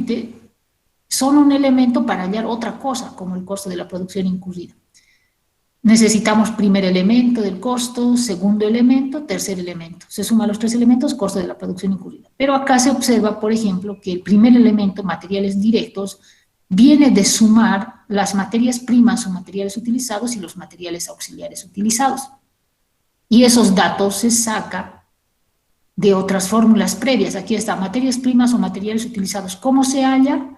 simplemente son un elemento para hallar otra cosa, como el costo de la producción incurrida. Necesitamos primer elemento del costo, segundo elemento, tercer elemento. Se suman los tres elementos, costo de la producción incurrida. Pero acá se observa, por ejemplo, que el primer elemento, materiales directos, viene de sumar las materias primas o materiales utilizados y los materiales auxiliares utilizados. Y esos datos se sacan de otras fórmulas previas. Aquí está, materias primas o materiales utilizados. ¿Cómo se halla?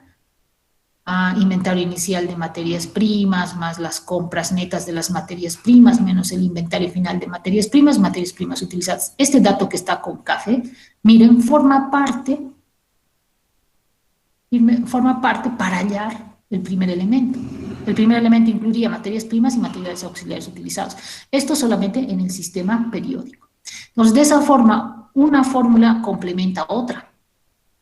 Inventario inicial de materias primas, más las compras netas de las materias primas, menos el inventario final de materias primas utilizadas. Este dato que está con café, miren, forma parte para hallar el primer elemento. El primer elemento incluiría materias primas y materiales auxiliares utilizados. Esto solamente en el sistema periódico. Entonces, de esa forma, una fórmula complementa a otra.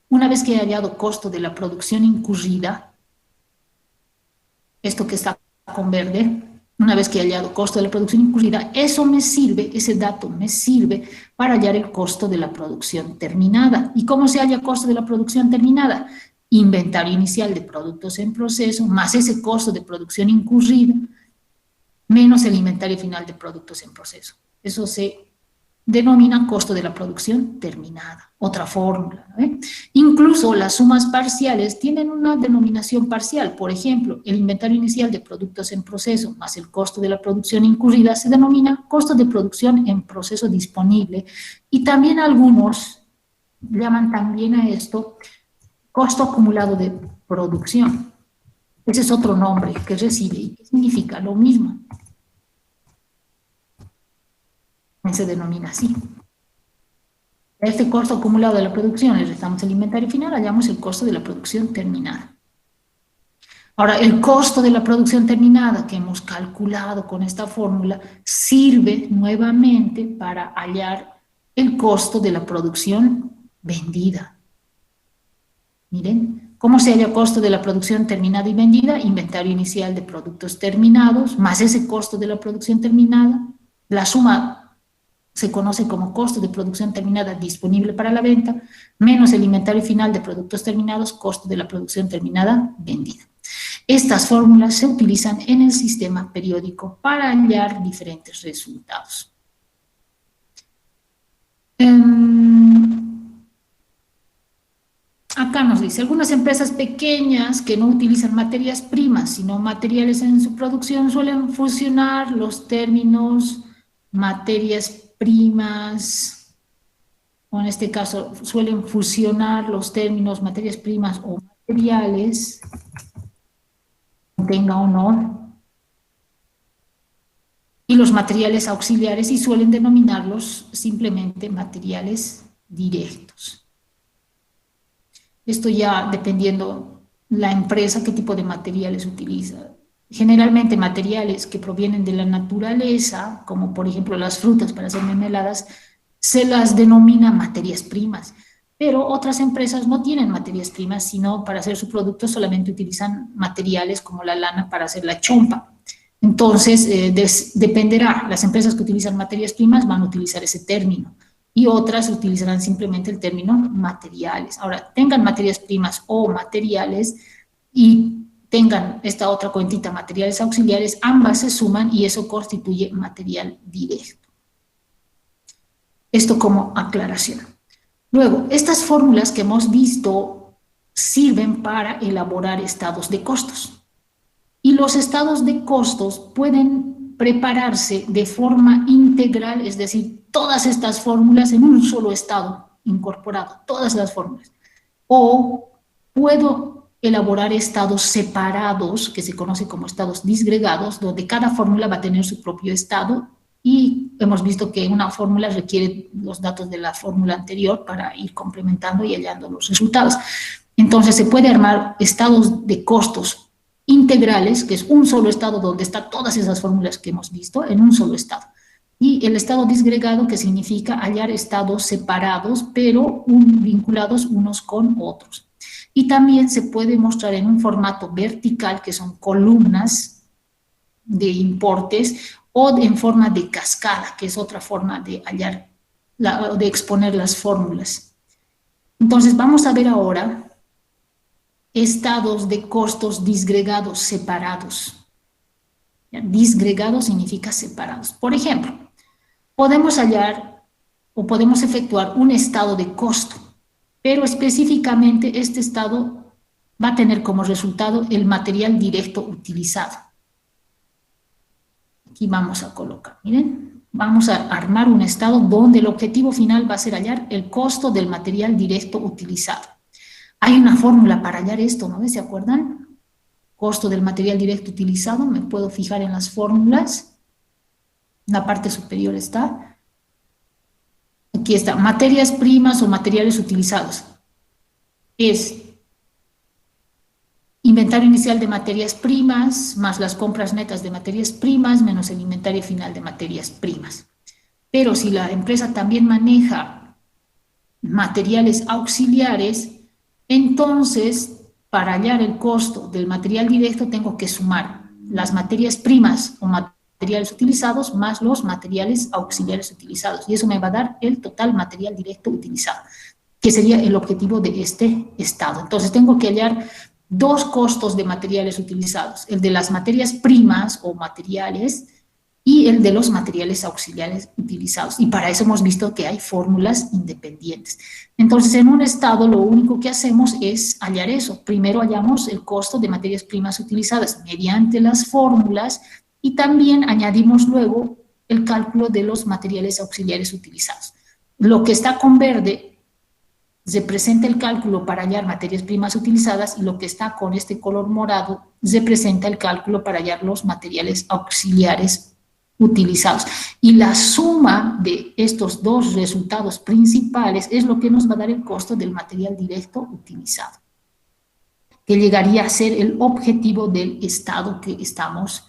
Una vez que he hallado costo de la producción incurrida, esto que está con verde, una vez que he hallado costo de la producción incurrida, eso me sirve, ese dato me sirve para hallar el costo de la producción terminada. ¿Y cómo se halla costo de la producción terminada? Inventario inicial de productos en proceso, más ese costo de producción incurrida, menos el inventario final de productos en proceso. Eso se denomina costo de la producción terminada, otra fórmula, ¿eh? Incluso las sumas parciales tienen una denominación parcial. Por ejemplo, el inventario inicial de productos en proceso más el costo de la producción incurrida se denomina costo de producción en proceso disponible, y también algunos llaman también a esto costo acumulado de producción. Ese es otro nombre que recibe y que significa lo mismo. Se denomina así. A este costo acumulado de la producción le restamos el inventario final, hallamos el costo de la producción terminada. Ahora, el costo de la producción terminada que hemos calculado con esta fórmula sirve nuevamente para hallar el costo de la producción vendida. Miren, ¿cómo se halla costo de la producción terminada y vendida? Inventario inicial de productos terminados, más ese costo de la producción terminada, la suma se conoce como costo de producción terminada disponible para la venta, menos el inventario final de productos terminados, costo de la producción terminada vendida. Estas fórmulas se utilizan en el sistema periódico para hallar diferentes resultados. Acá nos dice, algunas empresas pequeñas que no utilizan materias primas, sino materiales en su producción, suelen fusionar los términos materias primas, o en este caso suelen fusionar los términos materias primas o materiales, tenga o no, y los materiales auxiliares, y suelen denominarlos simplemente materiales directos. Esto ya dependiendo la empresa, qué tipo de materiales utiliza. Generalmente materiales que provienen de la naturaleza, como por ejemplo las frutas para hacer mermeladas, se las denomina materias primas, pero otras empresas no tienen materias primas, sino para hacer su producto solamente utilizan materiales como la lana para hacer la chompa. Entonces, dependerá, las empresas que utilizan materias primas van a utilizar ese término, y otras utilizarán simplemente el término materiales. Ahora, tengan materias primas o materiales y tengan esta otra cuentita, materiales auxiliares, ambas se suman y eso constituye material directo. Esto como aclaración. Luego, estas fórmulas que hemos visto sirven para elaborar estados de costos. Y los estados de costos pueden prepararse de forma integral, es decir, todas estas fórmulas en un solo estado incorporado, todas las fórmulas. O puedo elaborar estados separados, que se conoce como estados disgregados, donde cada fórmula va a tener su propio estado, y hemos visto que una fórmula requiere los datos de la fórmula anterior para ir complementando y hallando los resultados. Entonces se puede armar estados de costos integrales, que es un solo estado donde están todas esas fórmulas que hemos visto, en un solo estado. Y el estado disgregado, que significa hallar estados separados, pero vinculados unos con otros. Y también se puede mostrar en un formato vertical, que son columnas de importes, o en forma de cascada, que es otra forma de hallar, de exponer las fórmulas. Entonces vamos a ver ahora estados de costos disgregados separados. ¿Ya? Disgregado significa separados. Por ejemplo, podemos hallar o podemos efectuar un estado de costo, pero específicamente este estado va a tener como resultado el material directo utilizado. Aquí vamos a colocar, miren, vamos a armar un estado donde el objetivo final va a ser hallar el costo del material directo utilizado. Hay una fórmula para hallar esto, ¿no? ¿Se acuerdan? Costo del material directo utilizado, me puedo fijar en las fórmulas, en la parte superior está. Aquí está, materias primas o materiales utilizados. Es inventario inicial de materias primas, más las compras netas de materias primas, menos el inventario final de materias primas. Pero si la empresa también maneja materiales auxiliares, entonces, para hallar el costo del material directo, tengo que sumar las materias primas o materiales utilizados más los materiales auxiliares utilizados. Y eso me va a dar el total material directo utilizado, que sería el objetivo de este estado. Entonces, tengo que hallar dos costos de materiales utilizados, el de las materias primas o materiales y el de los materiales auxiliares utilizados. Y para eso hemos visto que hay fórmulas independientes. Entonces, en un estado lo único que hacemos es hallar eso. Primero hallamos el costo de materias primas utilizadas mediante las fórmulas y también añadimos luego el cálculo de los materiales auxiliares utilizados. Lo que está con verde representa el cálculo para hallar materias primas utilizadas y lo que está con este color morado representa el cálculo para hallar los materiales auxiliares utilizados. Y la suma de estos dos resultados principales es lo que nos va a dar el costo del material directo utilizado, que llegaría a ser el objetivo del estado que estamos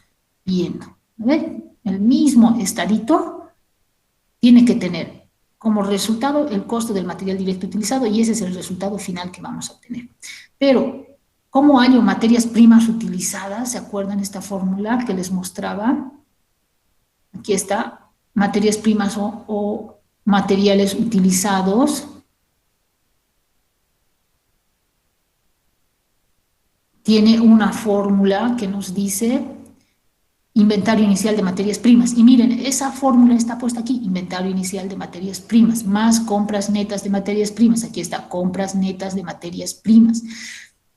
viendo. ¿Ven? El mismo estadito tiene que tener como resultado el costo del material directo utilizado y ese es el resultado final que vamos a obtener. Pero, ¿cómo hallo materias primas utilizadas? ¿Se acuerdan esta fórmula que les mostraba? Aquí está, materias primas o materiales utilizados. Tiene una fórmula que nos dice inventario inicial de materias primas. Y miren, esa fórmula está puesta aquí, inventario inicial de materias primas, más compras netas de materias primas. Aquí está, compras netas de materias primas.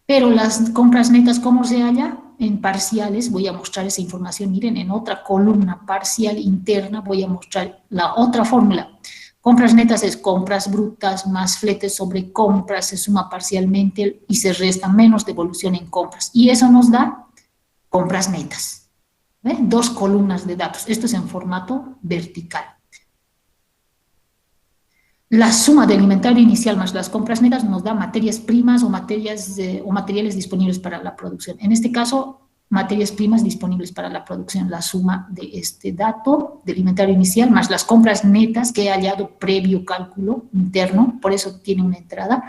Pero las compras netas, ¿cómo se halla? En parciales, voy a mostrar esa información. Miren, en otra columna parcial interna voy a mostrar la otra fórmula. Compras netas es compras brutas más fletes sobre compras, se suma parcialmente y se resta menos devolución en compras. Y eso nos da compras netas. ¿Ve? Dos columnas de datos. Esto es en formato vertical. La suma del inventario inicial más las compras netas nos da materias primas o materiales disponibles para la producción. En este caso, materias primas disponibles para la producción. La suma de este dato del inventario inicial más las compras netas que he hallado previo cálculo interno, por eso tiene una entrada.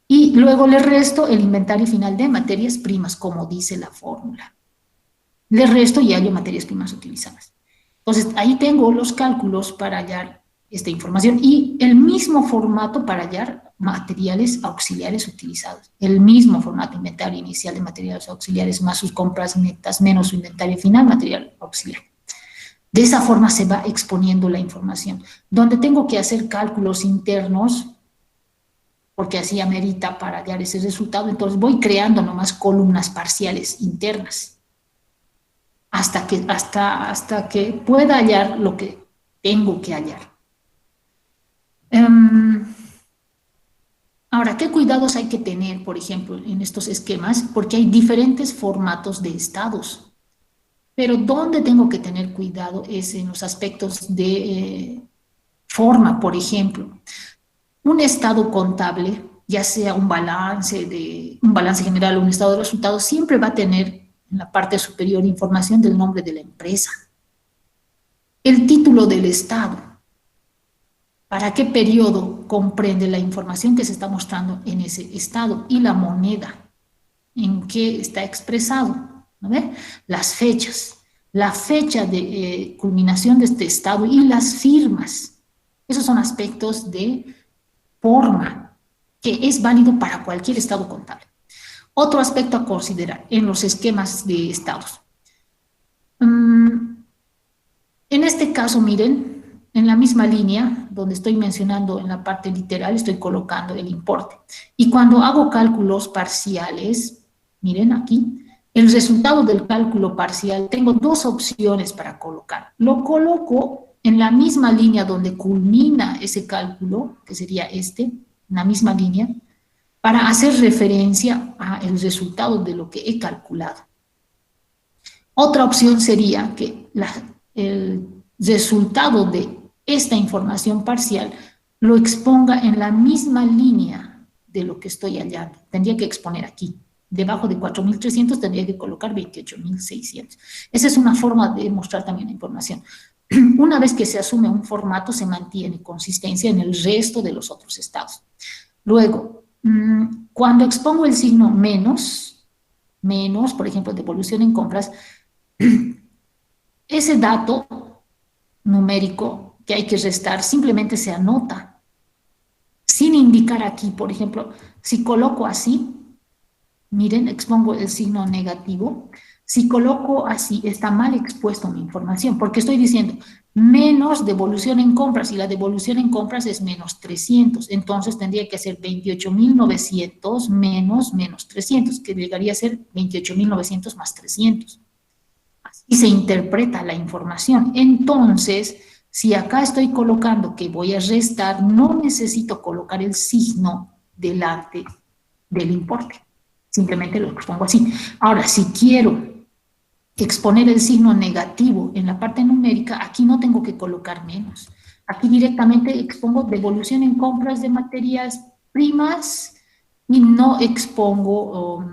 Y luego le resto el inventario final de materias primas, como dice la fórmula. Le resto y hallo materias primas utilizadas. Entonces, ahí tengo los cálculos para hallar esta información y el mismo formato para hallar materiales auxiliares utilizados. El mismo formato, inventario inicial de materiales auxiliares más sus compras netas menos su inventario final, material auxiliar. De esa forma se va exponiendo la información. Donde tengo que hacer cálculos internos, porque así amerita para hallar ese resultado, entonces voy creando nomás columnas parciales internas hasta que pueda hallar lo que tengo que hallar. Ahora, ¿qué cuidados hay que tener, por ejemplo, en estos esquemas? Porque hay diferentes formatos de estados. Pero donde tengo que tener cuidado es en los aspectos de forma, por ejemplo. Un estado contable, ya sea un balance general o un estado de resultados, siempre va a tener en la parte superior información del nombre de la empresa, el título del estado, para qué periodo comprende la información que se está mostrando en ese estado y la moneda en que está expresado, ¿no ve? Las fechas, la fecha de culminación de este estado y las firmas. Esos son aspectos de forma que es válido para cualquier estado contable. Otro aspecto a considerar en los esquemas de estados. En este caso, miren, en la misma línea donde estoy mencionando en la parte literal, estoy colocando el importe. Y cuando hago cálculos parciales, miren aquí, el resultado del cálculo parcial, tengo dos opciones para colocar. Lo coloco en la misma línea donde culmina ese cálculo, que sería este, en la misma línea, para hacer referencia al resultado de lo que he calculado. Otra opción sería que el resultado de esta información parcial lo exponga en la misma línea de lo que estoy hallando. Tendría que exponer aquí. Debajo de 4.300 tendría que colocar 28.600. Esa es una forma de mostrar también la información. Una vez que se asume un formato, se mantiene consistencia en el resto de los otros estados. Luego, cuando expongo el signo menos, por ejemplo, devolución en compras, ese dato numérico que hay que restar simplemente se anota, sin indicar aquí, por ejemplo, si coloco así, miren, expongo el signo negativo, si coloco así, está mal expuesto mi información, porque estoy diciendo menos devolución en compras, y la devolución en compras es menos 300, entonces tendría que ser 28.900 menos 300, que llegaría a ser 28.900 más 300. Así se interpreta la información. Entonces, si acá estoy colocando que voy a restar, no necesito colocar el signo delante del importe. Simplemente lo expongo así. Ahora, si quiero exponer el signo negativo en la parte numérica, aquí no tengo que colocar menos. Aquí directamente expongo devolución en compras de materias primas y no expongo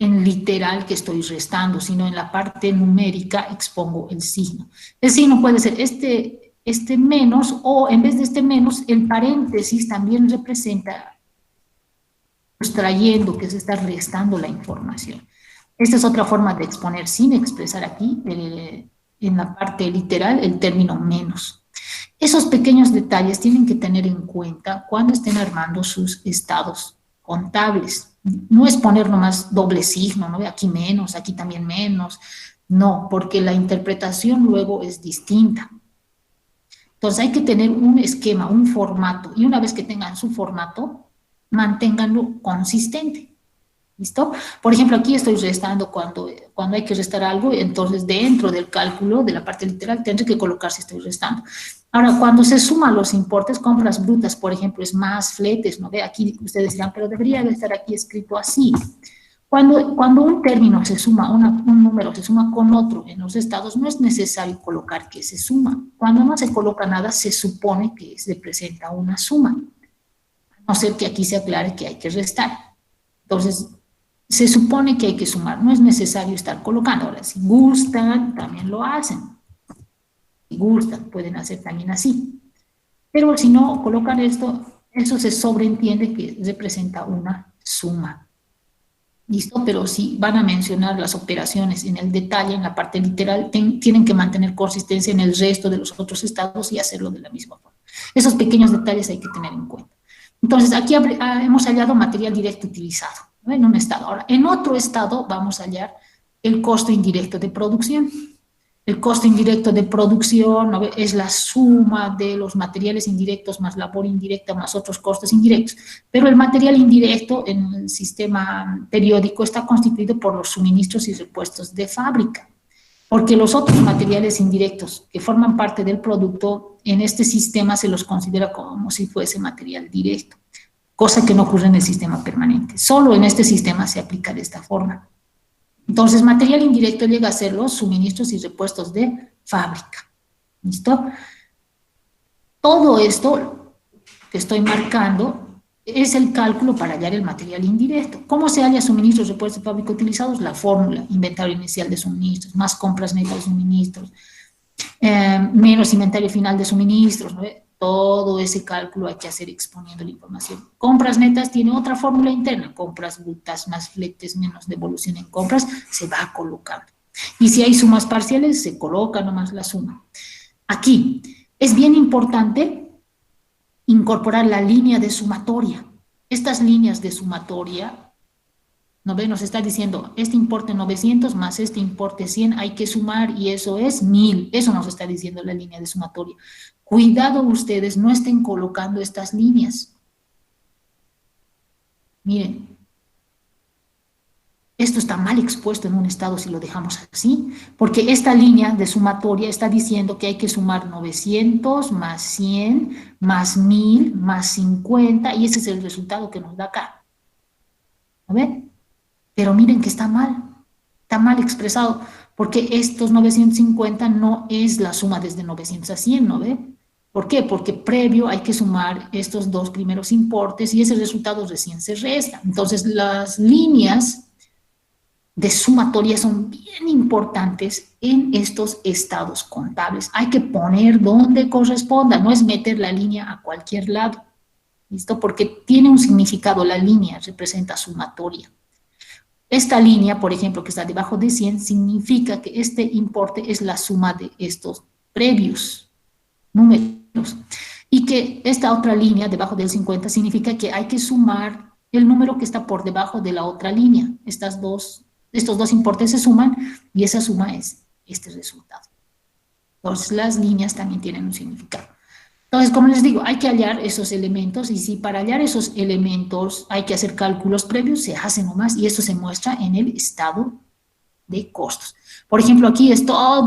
en literal que estoy restando, sino en la parte numérica expongo el signo. El signo puede ser este menos, o en vez de este menos, el paréntesis también representa sustrayendo, que se está restando la información. Esta es otra forma de exponer sin expresar aquí, en la parte literal, el término menos. Esos pequeños detalles tienen que tener en cuenta cuando estén armando sus estados contables. No es poner nomás doble signo, ¿no? Aquí menos, aquí también menos. No, porque la interpretación luego es distinta. Entonces hay que tener un esquema, un formato, y una vez que tengan su formato, manténganlo consistente. ¿Listo? Por ejemplo, aquí estoy restando cuando hay que restar algo, entonces dentro del cálculo de la parte literal tendré que colocar si estoy restando. Ahora, cuando se suman los importes, compras brutas, por ejemplo, es más fletes, ¿no ve? Aquí ustedes dirán, pero debería de estar aquí escrito así. Cuando un término se suma, un número se suma con otro en los estados, no es necesario colocar que se suma. Cuando no se coloca nada, se supone que se presenta una suma. A no ser que aquí se aclare que hay que restar. Entonces, se supone que hay que sumar, no es necesario estar colocando. Ahora, si gustan, también lo hacen. Si gustan, pueden hacer también así. Pero si no colocan esto, eso se sobreentiende que representa una suma. ¿Listo? Pero si van a mencionar las operaciones en el detalle, en la parte literal, tienen que mantener consistencia en el resto de los otros estados y hacerlo de la misma forma. Esos pequeños detalles hay que tener en cuenta. Entonces, aquí hemos hallado material directo utilizado, ¿no? En un estado. Ahora, en otro estado vamos a hallar el costo indirecto de producción. El costo indirecto de producción, ¿no? Es la suma de los materiales indirectos más labor indirecta más otros costos indirectos. Pero el material indirecto en el sistema periódico está constituido por los suministros y repuestos de fábrica, porque los otros materiales indirectos que forman parte del producto, en este sistema se los considera como si fuese material directo, cosa que no ocurre en el sistema permanente. Solo en este sistema se aplica de esta forma. Entonces, material indirecto llega a ser los suministros y repuestos de fábrica. ¿Listo? Todo esto que estoy marcando es el cálculo para hallar el material indirecto. ¿Cómo se halla suministros, repuestos de fábrica utilizados? La fórmula, inventario inicial de suministros, más compras netas de suministros, menos inventario final de suministros, ¿no? Todo ese cálculo hay que hacer exponiendo la información. Compras netas tiene otra fórmula interna, compras brutas más fletes menos devolución en compras, se va colocando. Y si hay sumas parciales, se coloca nomás la suma. Aquí es bien importante incorporar la línea de sumatoria. Estas líneas de sumatoria ¿No ve? Nos está diciendo, este importe 900 más este importe 100 hay que sumar y eso es 1000. Eso nos está diciendo la línea de sumatoria. Cuidado ustedes, no estén colocando estas líneas. Miren, esto está mal expuesto en un estado si lo dejamos así, porque esta línea de sumatoria está diciendo que hay que sumar 900 más 100 más 1000 más 50 y ese es el resultado que nos da acá. ¿No ven? Pero miren que está mal expresado, porque estos 950 no es la suma desde 900 a 100, ¿no ve? ¿Por qué? Porque previo hay que sumar estos dos primeros importes y ese resultado recién se resta. Entonces, las líneas de sumatoria son bien importantes en estos estados contables. Hay que poner donde corresponda, no es meter la línea a cualquier lado, ¿listo? Porque tiene un significado, la línea representa sumatoria. Esta línea, por ejemplo, que está debajo de 100, significa que este importe es la suma de estos previos números. Y que esta otra línea, debajo del 50, significa que hay que sumar el número que está por debajo de la otra línea. Estos dos importes se suman y esa suma es este resultado. Entonces, las líneas también tienen un significado. Entonces, como les digo, hay que hallar esos elementos y si para hallar esos elementos hay que hacer cálculos previos, se hace nomás y eso se muestra en el estado de costos. Por ejemplo, aquí es toda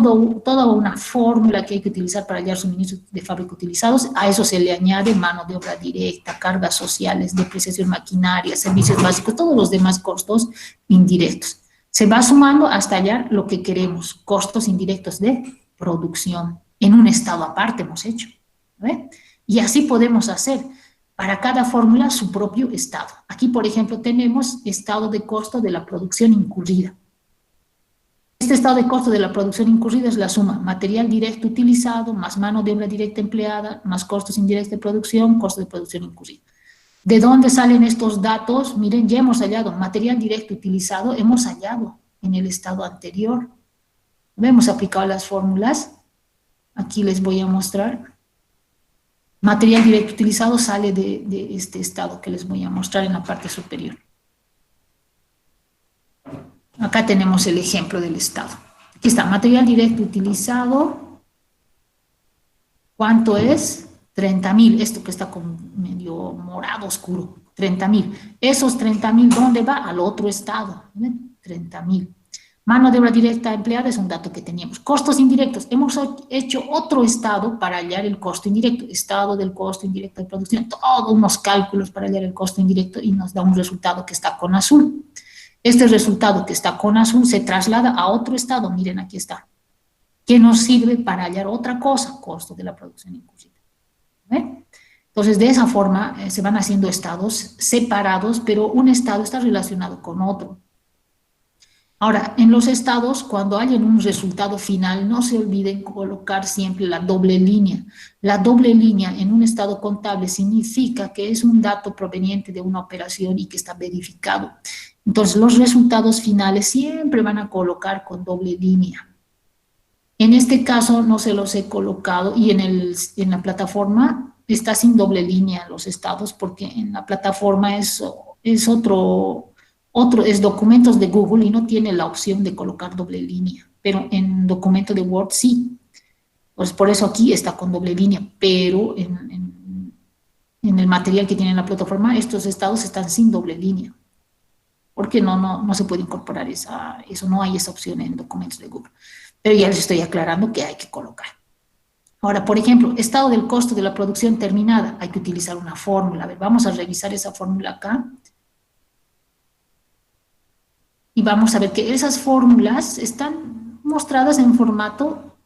una fórmula que hay que utilizar para hallar suministros de fábrica utilizados. A eso se le añade mano de obra directa, cargas sociales, depreciación maquinaria, servicios básicos, todos los demás costos indirectos. Se va sumando hasta hallar lo que queremos, costos indirectos de producción. En un estado aparte hemos hecho. ¿Ve? Y así podemos hacer para cada fórmula su propio estado. Aquí, por ejemplo, tenemos estado de costo de la producción incurrida. Este estado de costo de la producción incurrida es la suma material directo utilizado, más mano de obra directa empleada, más costos indirectos de producción, costo de producción incurrida. ¿De dónde salen estos datos? Miren, ya hemos hallado material directo utilizado, hemos hallado en el estado anterior. Hemos aplicado las fórmulas. Aquí les voy a mostrar. Material directo utilizado sale de este estado que les voy a mostrar en la parte superior. Acá tenemos el ejemplo del estado. Aquí está, material directo utilizado. ¿Cuánto es? 30,000. Esto que está con medio morado oscuro. 30,000. Esos 30,000, ¿dónde va? Al otro estado. ¿Ven? 30,000. Mano de obra directa empleada es un dato que teníamos. Costos indirectos. Hemos hecho otro estado para hallar el costo indirecto. Estado del costo indirecto de producción. Todos unos cálculos para hallar el costo indirecto y nos da un resultado que está con azul. Este resultado que está con azul se traslada a otro estado. Miren, aquí está. Que nos sirve para hallar otra cosa. Costo de la producción incurrida. ¿Ven? Entonces, de esa forma se van haciendo estados separados, pero un estado está relacionado con otro. Ahora, en los estados, cuando hayan un resultado final, no se olviden colocar siempre la doble línea. La doble línea en un estado contable significa que es un dato proveniente de una operación y que está verificado. Entonces, los resultados finales siempre van a colocar con doble línea. En este caso no se los he colocado y en la plataforma está sin doble línea los estados porque en la plataforma es es documentos de Google y no tiene la opción de colocar doble línea, pero en documento de Word sí. Pues por eso aquí está con doble línea, pero en el material que tiene en la plataforma estos estados están sin doble línea, porque no se puede incorporar eso, no hay esa opción en documentos de Google. Pero ya les estoy aclarando que hay que colocar. Ahora, por ejemplo, estado del costo de la producción terminada, hay que utilizar una fórmula. A ver, vamos a revisar esa fórmula acá. Y vamos a ver que esas fórmulas están mostradas en formato,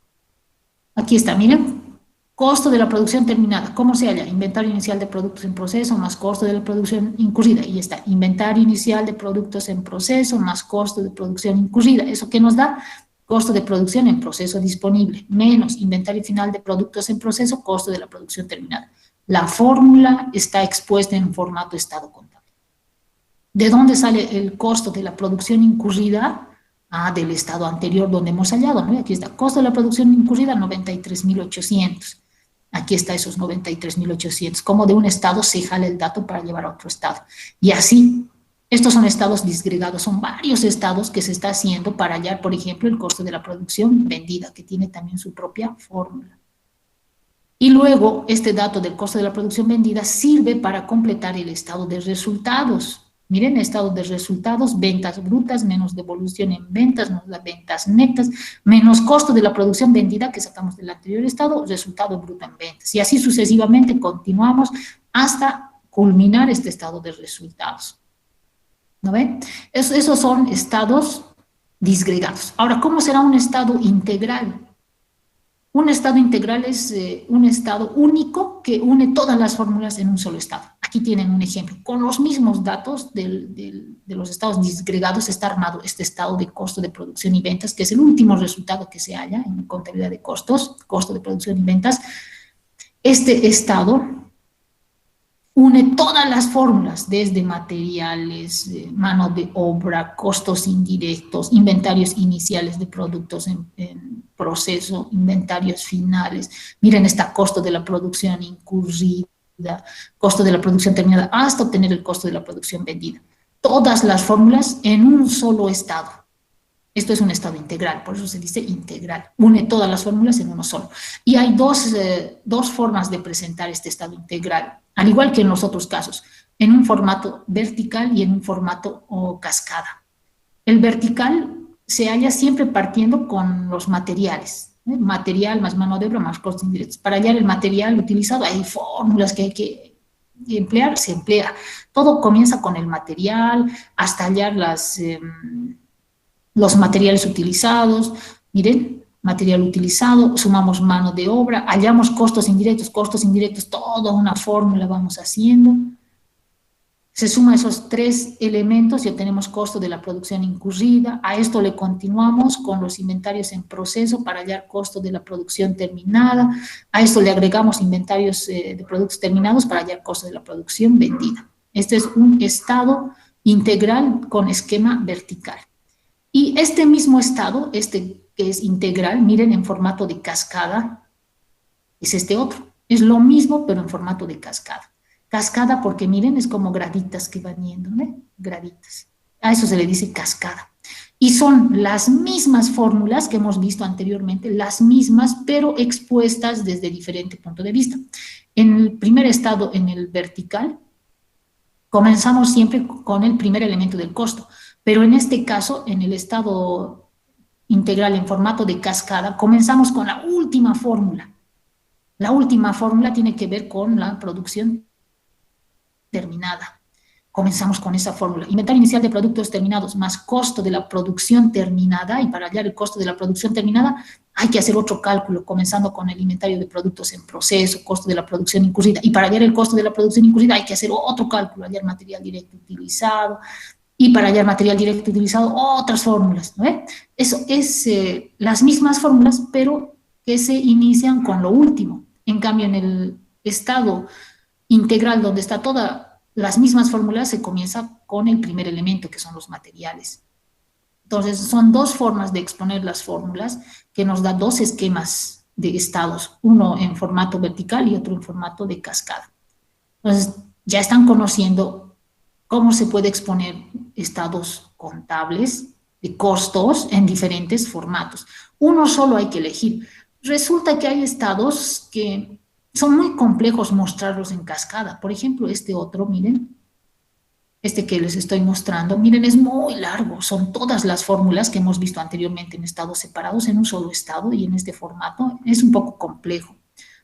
aquí está, miren, costo de la producción terminada, ¿cómo se halla? Inventario inicial de productos en proceso más costo de la producción incurrida, y está, inventario inicial de productos en proceso más costo de producción incurrida, ¿eso qué nos da? Costo de producción en proceso disponible, menos inventario final de productos en proceso, costo de la producción terminada. La fórmula está expuesta en formato estado contable. ¿De dónde sale el costo de la producción incurrida? Del estado anterior donde hemos hallado, ¿no? Aquí está, costo de la producción incurrida, 93,800. Aquí está esos 93,800. Como de un estado se jala el dato para llevar a otro estado. Y así, Estos son estados disgregados, son varios estados que se está haciendo para hallar, por ejemplo, el costo de la producción vendida, que tiene también su propia fórmula. Y luego, este dato del costo de la producción vendida sirve para completar el estado de resultados. Miren, estado de resultados, ventas brutas, menos devolución en ventas, menos las ventas netas, menos costo de la producción vendida que sacamos del anterior estado, resultado bruto en ventas. Y así sucesivamente continuamos hasta culminar este estado de resultados. ¿No ven? Esos son estados disgregados. Ahora, ¿cómo será un estado integral? Un estado integral es un estado único que une todas las fórmulas en un solo estado. Aquí tienen un ejemplo. Con los mismos datos de los estados disgregados está armado este estado de costo de producción y ventas, que es el último resultado que se halla en contabilidad de costos, costo de producción y ventas. Este estado une todas las fórmulas, desde materiales, mano de obra, costos indirectos, inventarios iniciales de productos en proceso, inventarios finales. Miren, está costo de la producción incurrida, costo de la producción terminada, hasta obtener el costo de la producción vendida. Todas las fórmulas en un solo estado. Esto es un estado integral, por eso se dice integral. Une todas las fórmulas en uno solo. Y hay dos formas de presentar este estado integral, al igual que en los otros casos, en un formato vertical y en un formato cascada. El vertical se halla siempre partiendo con los materiales, material más mano de obra más costos indirectos. Para hallar el material utilizado hay fórmulas que hay que emplear, se emplea. Todo comienza con el material hasta hallar los materiales utilizados. Miren, material utilizado, sumamos mano de obra, hallamos costos indirectos, toda una fórmula vamos haciendo. Se suma esos tres elementos y obtenemos costo de la producción incurrida. A esto le continuamos con los inventarios en proceso para hallar costo de la producción terminada. A esto le agregamos inventarios de productos terminados para hallar costo de la producción vendida. Este es un estado integral con esquema vertical. Y este mismo estado, este que es integral, miren en formato de cascada, es este otro. Es lo mismo, pero en formato de cascada. Cascada porque miren, es como graditas que van yendo, ¿no? Graditas. A eso se le dice cascada. Y son las mismas fórmulas que hemos visto anteriormente, las mismas, pero expuestas desde diferente punto de vista. En el primer estado, en el vertical, comenzamos siempre con el primer elemento del costo. Pero en este caso, en el estado integral en formato de cascada, comenzamos con la última fórmula. La última fórmula tiene que ver con la producción terminada. Comenzamos con esa fórmula. Inventario inicial de productos terminados más costo de la producción terminada, y para hallar el costo de la producción terminada hay que hacer otro cálculo, comenzando con el inventario de productos en proceso, costo de la producción incurrida, y para hallar el costo de la producción incurrida hay que hacer otro cálculo, hallar material directo utilizado, y para hallar material directo utilizado, otras fórmulas, ¿no? Eso es las mismas fórmulas, pero que se inician con lo último. En cambio, en el estado integral, donde está todas las mismas fórmulas, se comienza con el primer elemento, que son los materiales. Entonces, son dos formas de exponer las fórmulas, que nos da dos esquemas de estados, uno en formato vertical y otro en formato de cascada. Entonces, ya están conociendo cómo se puede exponer estados contables de costos en diferentes formatos. Uno solo hay que elegir. Resulta que hay estados que son muy complejos mostrarlos en cascada. Por ejemplo, este otro, miren, este que les estoy mostrando, miren, es muy largo. Son todas las fórmulas que hemos visto anteriormente en estados separados en un solo estado, y en este formato es un poco complejo,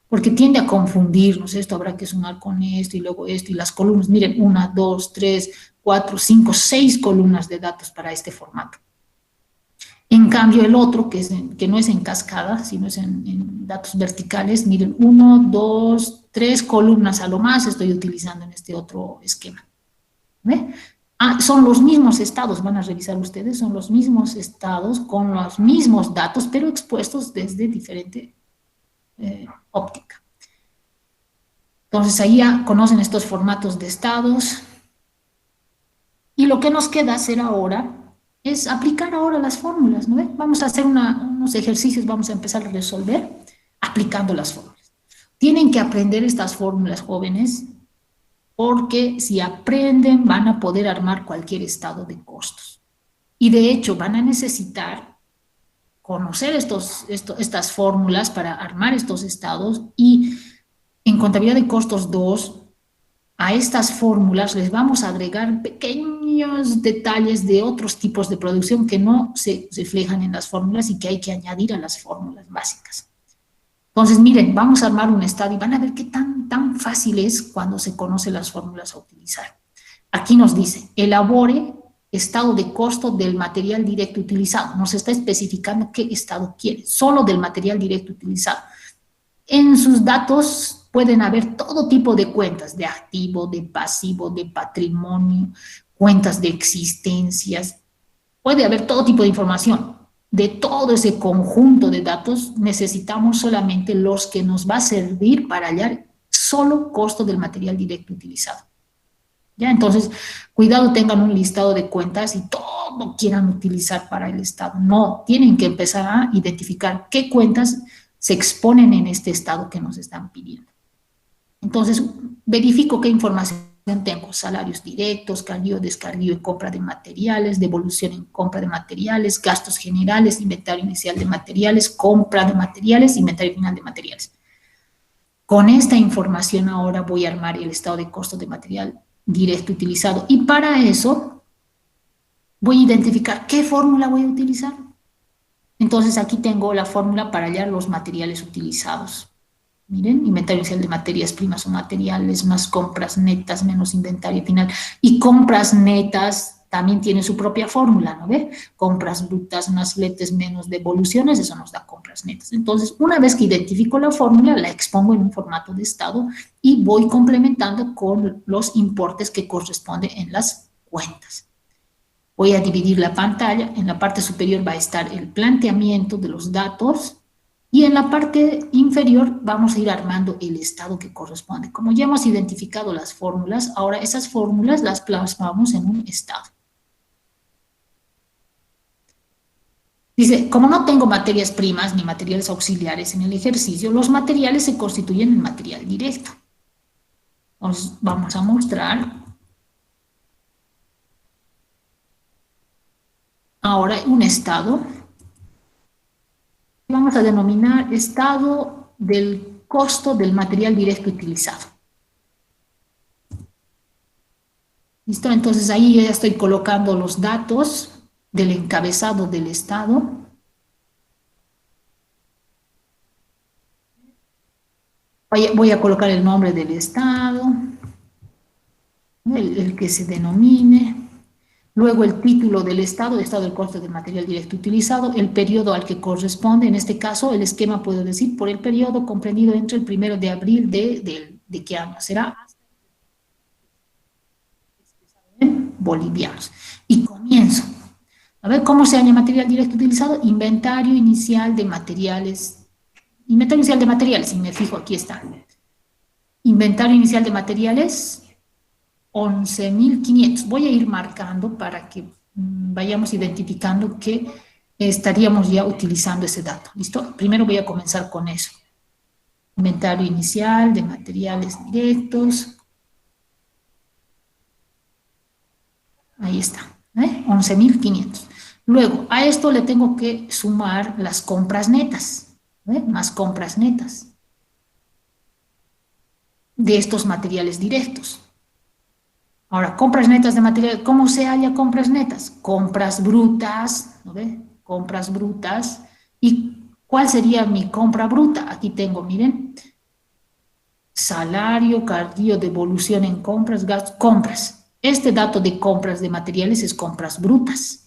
porque tiende a confundirnos. Esto habrá que sumar con esto y luego esto, y las columnas, miren, 1, 2, 3, 4, 5, 6 columnas de datos para este formato. En cambio, el otro, que no es en cascada, sino es en datos verticales, miren, 1, 2, 3 columnas a lo más estoy utilizando en este otro esquema. ¿Ve? Son los mismos estados, van a revisar ustedes, son los mismos estados con los mismos datos, pero expuestos desde diferente óptica. Entonces, ahí ya conocen estos formatos de estados. Y lo que nos queda hacer ahora es aplicar ahora las fórmulas, ¿no? Vamos a hacer unos ejercicios, vamos a empezar a resolver aplicando las fórmulas. Tienen que aprender estas fórmulas, jóvenes, porque si aprenden van a poder armar cualquier estado de costos. Y de hecho van a necesitar conocer estas fórmulas para armar estos estados, y en contabilidad de costos 2 a estas fórmulas les vamos a agregar pequeños detalles de otros tipos de producción que no se reflejan en las fórmulas y que hay que añadir a las fórmulas básicas. Entonces, miren, vamos a armar un estado y van a ver qué tan fácil es cuando se conocen las fórmulas a utilizar. Aquí nos dice, elabore estado de costo del material directo utilizado. Nos está especificando qué estado quiere, solo del material directo utilizado. En sus datos pueden haber todo tipo de cuentas, de activo, de pasivo, de patrimonio, cuentas de existencias. Puede haber todo tipo de información. De todo ese conjunto de datos necesitamos solamente los que nos va a servir para hallar solo costo del material directo utilizado. ¿Ya? Entonces, cuidado, tengan un listado de cuentas y todo quieran utilizar para el estado. No, tienen que empezar a identificar qué cuentas se exponen en este estado que nos están pidiendo. Entonces, verifico qué información tengo: salarios directos, carguío, descarguío y compra de materiales, devolución en compra de materiales, gastos generales, inventario inicial de materiales, compra de materiales, inventario final de materiales. Con esta información ahora voy a armar el estado de costos de material directo utilizado, y para eso voy a identificar qué fórmula voy a utilizar. Entonces aquí tengo la fórmula para hallar los materiales utilizados. Miren, inventario inicial de materias primas o materiales, más compras netas, menos inventario final. Y compras netas también tiene su propia fórmula, ¿no ve? Compras brutas más fletes menos devoluciones, eso nos da compras netas. Entonces, una vez que identifico la fórmula, la expongo en un formato de estado y voy complementando con los importes que corresponden en las cuentas. Voy a dividir la pantalla. En la parte superior va a estar el planteamiento de los datos y en la parte inferior vamos a ir armando el estado que corresponde. Como ya hemos identificado las fórmulas, ahora esas fórmulas las plasmamos en un estado. Dice, como no tengo materias primas ni materiales auxiliares en el ejercicio, los materiales se constituyen en material directo. Os vamos a mostrar ahora un estado. Vamos a denominar estado del costo del material directo utilizado. ¿Listo? Entonces ahí ya estoy colocando los datos del encabezado del estado. Voy a colocar el nombre del estado, el que se denomine. Luego el título del estado del costo del material directo utilizado, el periodo al que corresponde, en este caso el esquema puedo decir por el periodo comprendido entre el 1 de abril de qué año será, en bolivianos. Y comienzo. A ver cómo se llama material directo utilizado: inventario inicial de materiales. Inventario inicial de materiales, y me fijo, aquí está. Inventario inicial de materiales, 11.500. Voy a ir marcando para que vayamos identificando que estaríamos ya utilizando ese dato. ¿Listo? Primero voy a comenzar con eso. Inventario inicial de materiales directos. Ahí está, 11.500. Luego, a esto le tengo que sumar las compras netas, más compras netas de estos materiales directos. Ahora, compras netas de material, ¿cómo se halla compras netas? Compras brutas, ¿no ve? Compras brutas. ¿Y cuál sería mi compra bruta? Aquí tengo, miren, salario, carguío, devolución en compras, gastos, compras. Este dato de compras de materiales es compras brutas.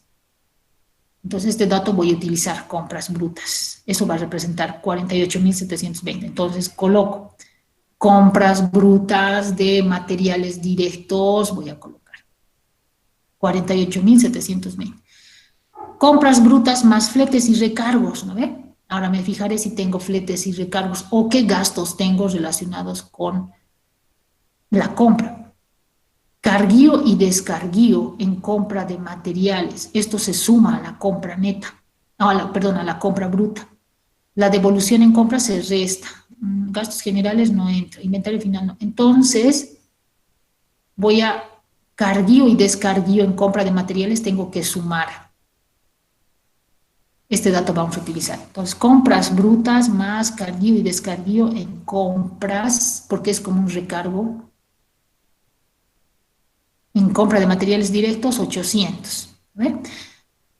Entonces, este dato voy a utilizar compras brutas. Eso va a representar 48.720. Entonces, coloco compras brutas de materiales directos, voy a colocar 48.720. Compras brutas más fletes y recargos, ¿no ve? Ahora me fijaré si tengo fletes y recargos o qué gastos tengo relacionados con la compra. Carguío y descarguío en compra de materiales. Esto se suma a la compra neta, a la compra bruta. La devolución en compra se resta. Gastos generales no entra, inventario final no. Entonces, voy a carguío y descarguío en compra de materiales, tengo que sumar. Este dato vamos a utilizar. Entonces, compras brutas más carguío y descarguío en compras, porque es como un recargo. En compra de materiales directos, 800. ¿Ve?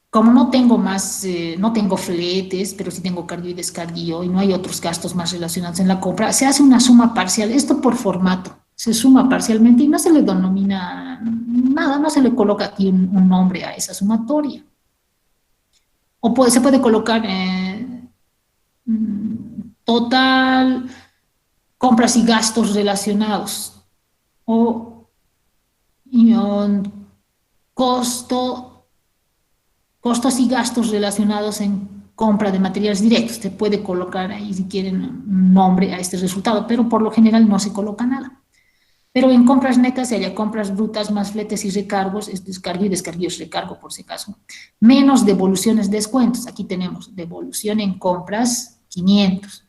Como no tengo más, no tengo fletes, pero sí tengo carguío y descarguío y no hay otros gastos más relacionados en la compra, se hace una suma parcial, esto por formato, se suma parcialmente y no se le denomina nada, no se le coloca aquí un nombre a esa sumatoria. O se puede colocar total compras y gastos relacionados o costo, costos y gastos relacionados en compra de materiales directos. Se puede colocar ahí si quieren un nombre a este resultado, pero por lo general no se coloca nada. Pero en compras netas se halla compras brutas más fletes y recargos, es descargo y descargo es recargo por si acaso, menos devoluciones, descuentos. Aquí tenemos devolución en compras 500.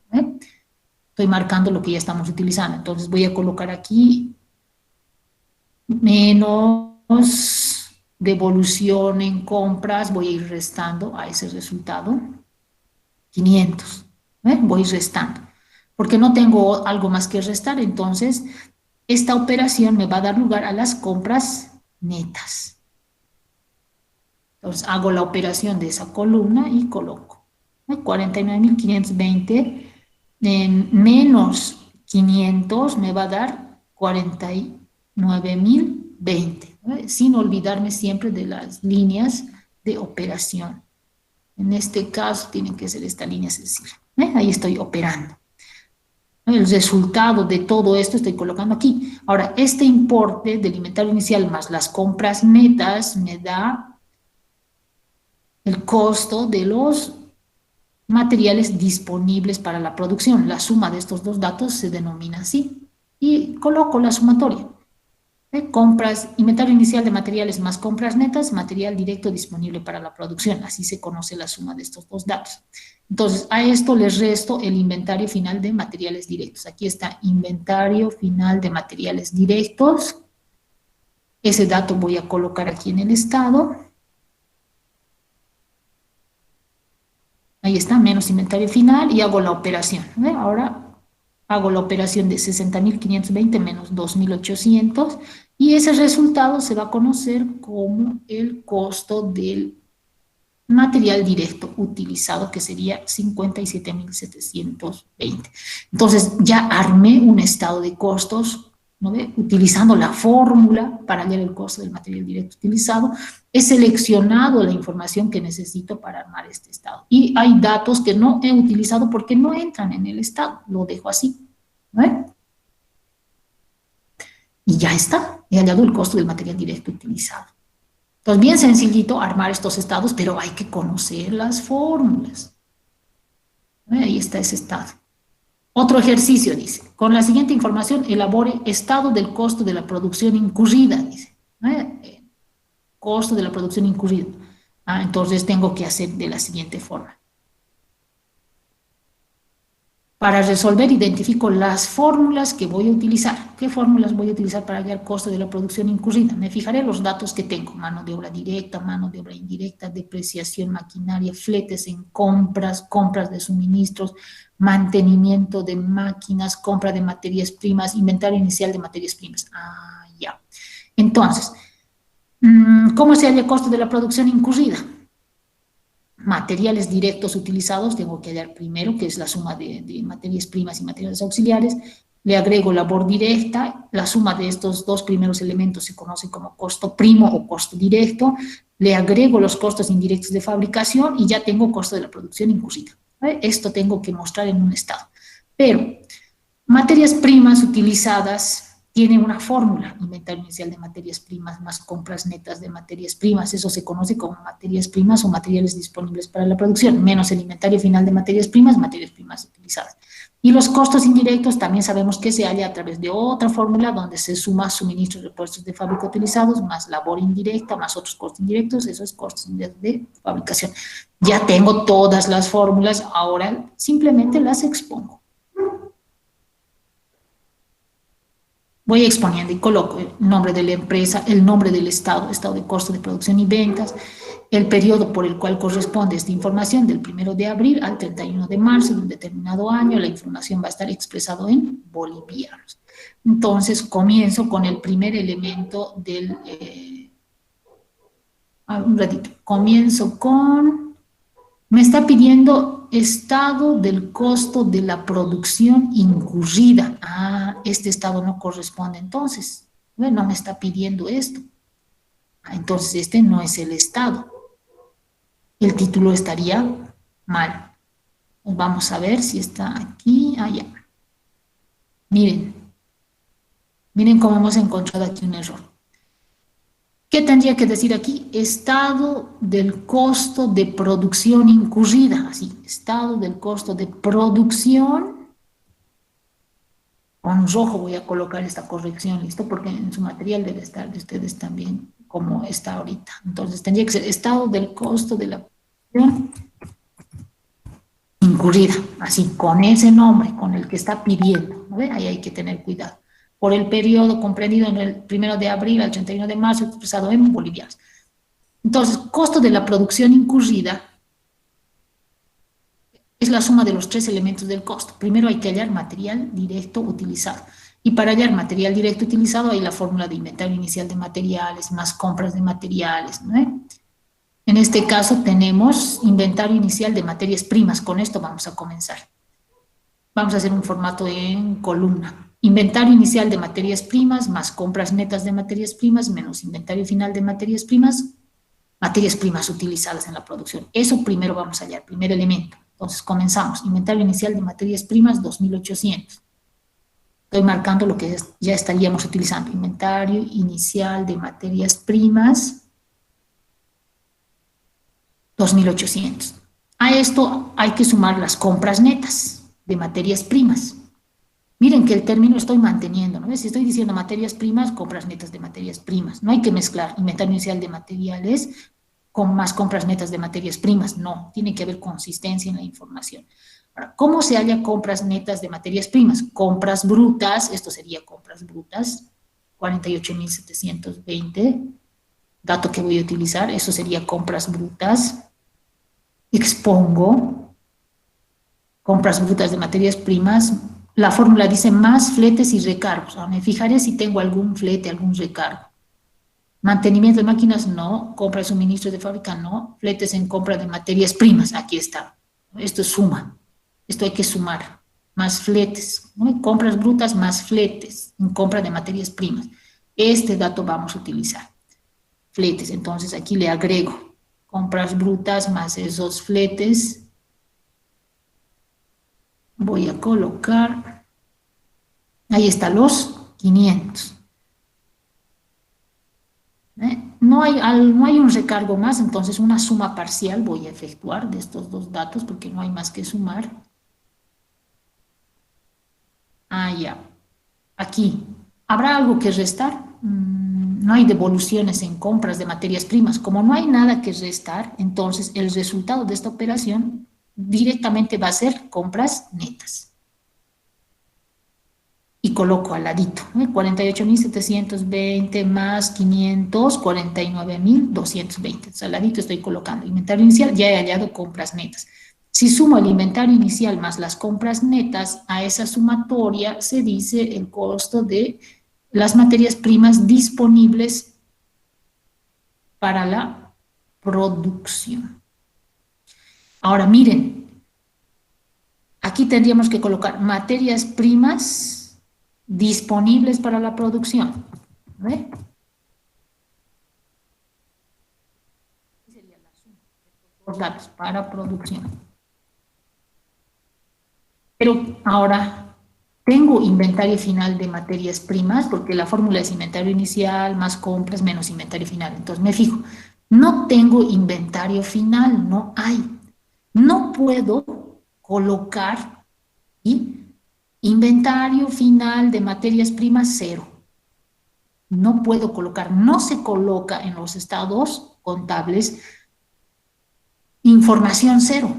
Estoy marcando lo que ya estamos utilizando. Entonces voy a colocar aquí menos devolución en compras, voy a ir restando a ese resultado 500. Voy restando. Porque no tengo algo más que restar, entonces esta operación me va a dar lugar a las compras netas. Entonces hago la operación de esa columna y coloco 49.520 menos 500 me va a dar 49.020, sin olvidarme siempre de las líneas de operación. En este caso tiene que ser esta línea sencilla. Ahí estoy operando. El resultado de todo esto estoy colocando aquí. Ahora, este importe del inventario inicial más las compras netas me da el costo de los materiales disponibles para la producción. La suma de estos dos datos se denomina así. Y coloco la sumatoria. Compras, inventario inicial de materiales más compras netas, material directo disponible para la producción. Así se conoce la suma de estos dos datos. Entonces, a esto les resto el inventario final de materiales directos. Aquí está inventario final de materiales directos. Ese dato voy a colocar aquí en el estado. Ahí está, menos inventario final y hago la operación. Ahora hago la operación de 60.520 menos 2.800 y ese resultado se va a conocer como el costo del material directo utilizado, que sería 57.720. Entonces ya armé un estado de costos, ¿no ve? Utilizando la fórmula para hallar el costo del material directo utilizado. He seleccionado la información que necesito para armar este estado. Y hay datos que no he utilizado porque no entran en el estado. Lo dejo así. ¿No? Y ya está. He hallado el costo del material directo utilizado. Entonces, bien sencillito armar estos estados, pero hay que conocer las fórmulas. Ahí está ese estado. Otro ejercicio dice, con la siguiente información elabore estado del costo de la producción incurrida, dice. Costo de la producción incurrida. Entonces tengo que hacer de la siguiente forma. Para resolver, identifico las fórmulas que voy a utilizar. ¿Qué fórmulas voy a utilizar para hallar costo de la producción incurrida? Me fijaré los datos que tengo. Mano de obra directa, mano de obra indirecta, depreciación maquinaria, fletes en compras, compras de suministros, mantenimiento de máquinas, compra de materias primas, inventario inicial de materias primas. Ya. Entonces, ¿cómo se halla el costo de la producción incurrida? Materiales directos utilizados, tengo que hallar primero, que es la suma de materias primas y materiales auxiliares, le agrego labor directa, la suma de estos dos primeros elementos se conoce como costo primo o costo directo, le agrego los costos indirectos de fabricación y ya tengo costo de la producción incurrida. Esto tengo que mostrar en un estado. Pero materias primas utilizadas tiene una fórmula, inventario inicial de materias primas más compras netas de materias primas, eso se conoce como materias primas o materiales disponibles para la producción, menos el inventario final de materias primas utilizadas. Y los costos indirectos también sabemos que se halla a través de otra fórmula donde se suma suministros de repuestos de fábrica utilizados, más labor indirecta, más otros costos indirectos, eso es costos de fabricación. Ya tengo todas las fórmulas, ahora simplemente las expongo. Voy exponiendo y coloco el nombre de la empresa, el nombre del estado de costo de producción y ventas, el periodo por el cual corresponde esta información, del 1 de abril al 31 de marzo de un determinado año. La información va a estar expresado en bolivianos. Entonces, comienzo con el primer elemento del... un ratito. Comienzo con... Me está pidiendo estado del costo de la producción incurrida. Ah, este estado no corresponde entonces. Bueno, no me está pidiendo esto. Ah, entonces este no es el estado. El título estaría mal. Pues vamos a ver si está aquí, allá. Miren, miren cómo hemos encontrado aquí un error. ¿Qué tendría que decir aquí? Estado del costo de producción incurrida. Así, estado del costo de producción. Con rojo voy a colocar esta corrección, ¿listo? Porque en su material debe estar de ustedes también como está ahorita. Entonces tendría que ser estado del costo de la producción incurrida, así, con ese nombre, con el que está pidiendo, ¿no? Ahí hay que tener cuidado. Por el periodo comprendido en el 1 de abril al 31 de marzo, expresado en bolivianos. Entonces, costo de la producción incurrida es la suma de los tres elementos del costo. Primero hay que hallar material directo utilizado. Y para hallar material directo utilizado hay la fórmula de inventario inicial de materiales más compras de materiales, ¿no? En este caso tenemos inventario inicial de materias primas. Con esto vamos a comenzar. Vamos a hacer un formato en columna. Inventario inicial de materias primas más compras netas de materias primas menos inventario final de materias primas utilizadas en la producción. Eso primero vamos a hallar, primer elemento. Entonces comenzamos. Inventario inicial de materias primas, 2.800. Estoy marcando lo que ya estaríamos utilizando. Inventario inicial de materias primas, 2.800. A esto hay que sumar las compras netas de materias primas. Miren que el término estoy manteniendo, ¿no? Si estoy diciendo materias primas, compras netas de materias primas. No hay que mezclar inventario inicial de materiales con más compras netas de materias primas. No, tiene que haber consistencia en la información. Ahora, ¿cómo se halla compras netas de materias primas? Compras brutas, esto sería compras brutas, 48.720, dato que voy a utilizar, eso sería compras brutas. Expongo compras brutas de materias primas. La fórmula dice más fletes y recargos. Ahora me fijaré si tengo algún flete, algún recargo. Mantenimiento de máquinas, no. Compra de suministros de fábrica, no. Fletes en compra de materias primas, aquí está. Esto es suma. Esto hay que sumar. Más fletes, ¿no? Compras brutas más fletes en compra de materias primas. Este dato vamos a utilizar. Fletes, entonces aquí le agrego compras brutas más esos fletes. Voy a colocar, ahí está, los 500. No hay un recargo más, entonces una suma parcial voy a efectuar de estos dos datos porque no hay más que sumar. Ah, ya. Aquí, ¿habrá algo que restar? No hay devoluciones en compras de materias primas. Como no hay nada que restar, entonces el resultado de esta operación directamente va a ser compras netas. Y coloco al ladito, ¿no? 48.720 más 500, 49.220. Entonces, al ladito estoy colocando inventario inicial, ya he hallado compras netas. Si sumo el inventario inicial más las compras netas, a esa sumatoria se dice el costo de las materias primas disponibles para la producción. Ahora miren, aquí tendríamos que colocar materias primas disponibles para la producción. ¿Ve? Sería la suma de estos dos datos para producción. Pero ahora tengo inventario final de materias primas porque la fórmula es inventario inicial más compras menos inventario final. Entonces me fijo, no tengo inventario final, no hay. No puedo colocar ¿sí? Inventario final de materias primas, 0. No puedo colocar, no se coloca en los estados contables información 0.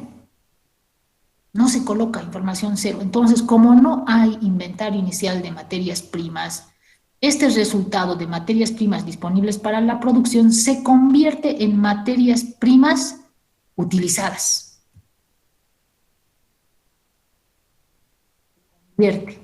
No se coloca información 0. Entonces, como no hay inventario inicial de materias primas, este resultado de materias primas disponibles para la producción se convierte en materias primas utilizadas. El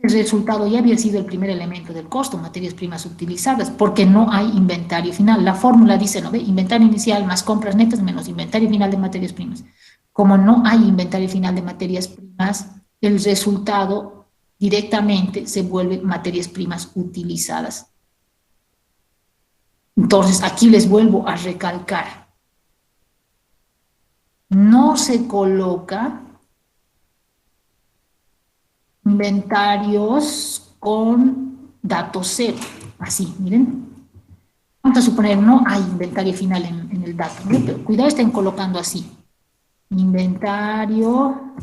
resultado ya había sido el primer elemento del costo, materias primas utilizadas, porque no hay inventario final. La fórmula dice, ¿no ve? Inventario inicial más compras netas menos inventario final de materias primas. Como no hay inventario final de materias primas, el resultado directamente se vuelve materias primas utilizadas. Entonces, aquí les vuelvo a recalcar. No se coloca inventarios con datos cero. Así, miren. Vamos a suponer no hay inventario final en el dato, ¿no? Pero cuidado, estén colocando así. Inventario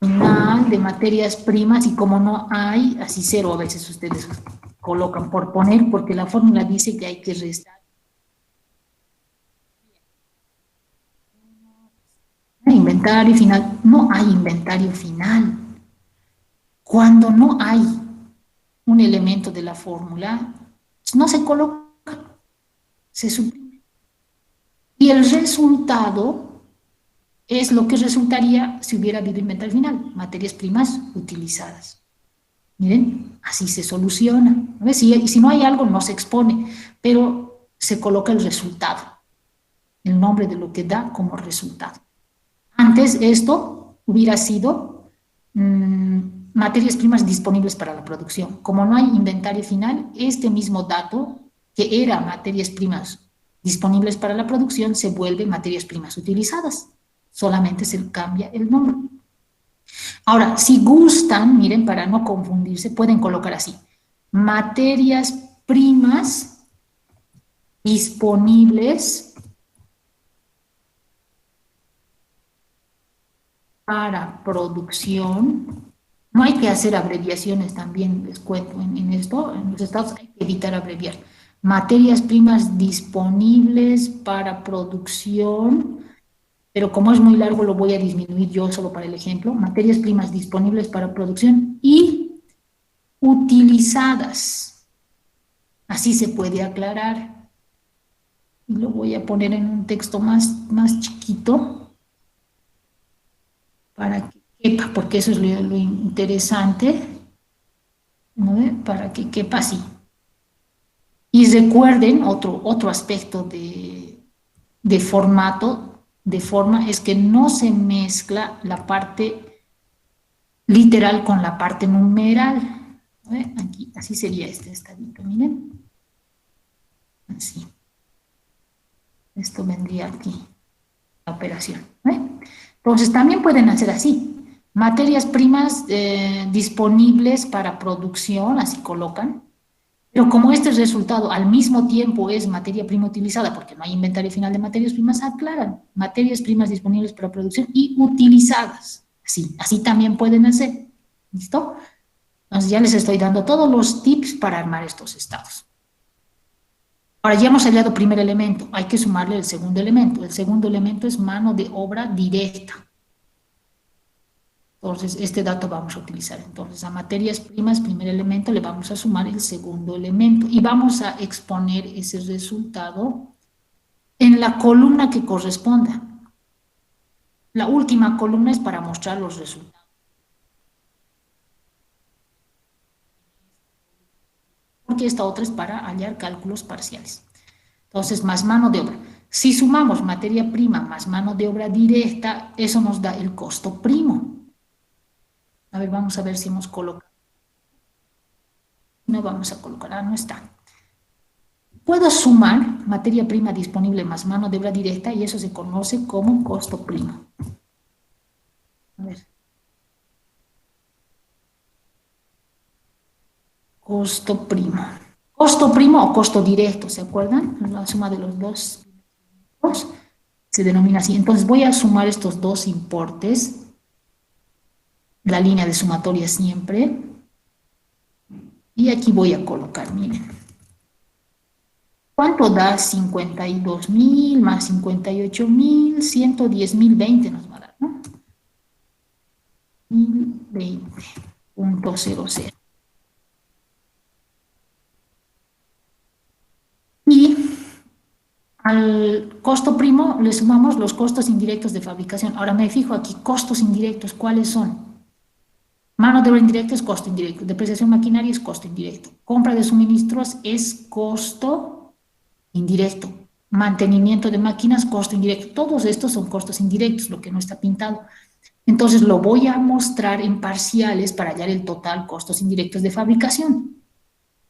final de materias primas y como no hay, así cero a veces ustedes colocan por poner, porque la fórmula dice que hay que restar. Inventario final, no hay inventario final. Cuando no hay un elemento de la fórmula, no se coloca, se suprime. Y el resultado es lo que resultaría si hubiera habido inventario final, materias primas utilizadas. Miren, así se soluciona. ¿No? Si no hay algo, no se expone, pero se coloca el resultado, el nombre de lo que da como resultado. Antes esto hubiera sido materias primas disponibles para la producción. Como no hay inventario final, este mismo dato, que era materias primas disponibles para la producción, se vuelve materias primas utilizadas. Solamente se cambia el nombre. Ahora, si gustan, miren, para no confundirse, pueden colocar así. Materias primas disponibles para producción. No hay que hacer abreviaciones también, les cuento en esto, en los estados hay que evitar abreviar. Materias primas disponibles para producción, pero como es muy largo lo voy a disminuir yo solo para el ejemplo. Materias primas disponibles para producción y utilizadas. Así se puede aclarar. Y lo voy a poner en un texto más chiquito para que quepa, porque eso es lo interesante, ¿no? Para que quepa así. Y recuerden, otro aspecto de formato, de forma, es que no se mezcla la parte literal con la parte numeral. ¿No? Aquí, así sería este estadito, miren. Así. Esto vendría aquí, la operación. Entonces, también pueden hacer así. Materias primas disponibles para producción, así colocan. Pero como este resultado al mismo tiempo es materia prima utilizada, porque no hay inventario final de materias primas, aclaran. Materias primas disponibles para producción y utilizadas. Así también pueden hacer. ¿Listo? Entonces ya les estoy dando todos los tips para armar estos estados. Ahora ya hemos hallado primer elemento, hay que sumarle el segundo elemento. El segundo elemento es mano de obra directa. Entonces, este dato vamos a utilizar. Entonces, a materias primas, primer elemento, le vamos a sumar el segundo elemento y vamos a exponer ese resultado en la columna que corresponda. La última columna es para mostrar los resultados. Porque esta otra es para hallar cálculos parciales. Entonces, más mano de obra. Si sumamos materia prima más mano de obra directa, eso nos da el costo primo. A ver, vamos a ver si hemos colocado. No vamos a colocar, no está. Puedo sumar materia prima disponible más mano de obra directa y eso se conoce como costo primo. A ver. Costo primo. Costo primo o costo directo, ¿se acuerdan? La suma de los dos se denomina así. Entonces voy a sumar estos dos importes. La línea de sumatoria siempre. Y aquí voy a colocar, miren. ¿Cuánto da 52.000 más 58.000? 110.020 nos va a dar, ¿no? 20.00. Y al costo primo le sumamos los costos indirectos de fabricación. Ahora me fijo aquí, costos indirectos, ¿cuáles son? Mano de obra indirecta es costo indirecto, depreciación maquinaria es costo indirecto, compra de suministros es costo indirecto, mantenimiento de máquinas, costo indirecto. Todos estos son costos indirectos, lo que no está pintado. Entonces lo voy a mostrar en parciales para hallar el total costos indirectos de fabricación.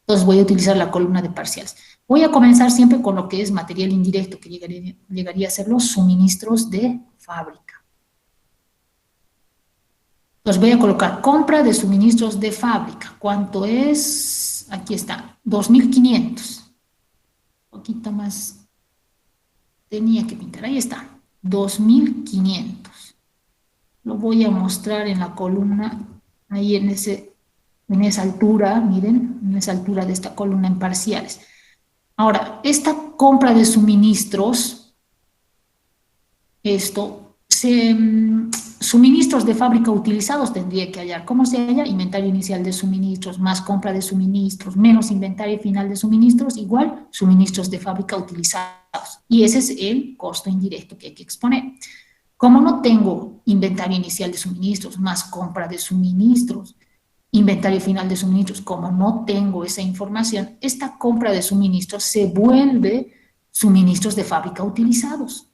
Entonces voy a utilizar la columna de parciales. Voy a comenzar siempre con lo que es material indirecto, que llegaría a ser los suministros de fábrica. Entonces voy a colocar compra de suministros de fábrica. ¿Cuánto es? Aquí está, 2.500. Un poquito más tenía que pintar. Ahí está, 2.500. Lo voy a mostrar en la columna, ahí en esa altura, miren, en esa altura de esta columna en parciales. Ahora, esta compra de suministros, suministros de fábrica utilizados tendría que hallar. ¿Cómo se halla? Inventario inicial de suministros más compra de suministros menos inventario final de suministros igual suministros de fábrica utilizados. Y ese es el costo indirecto que hay que exponer. Como no tengo inventario inicial de suministros más compra de suministros, inventario final de suministros, como no tengo esa información, esta compra de suministros se vuelve suministros de fábrica utilizados.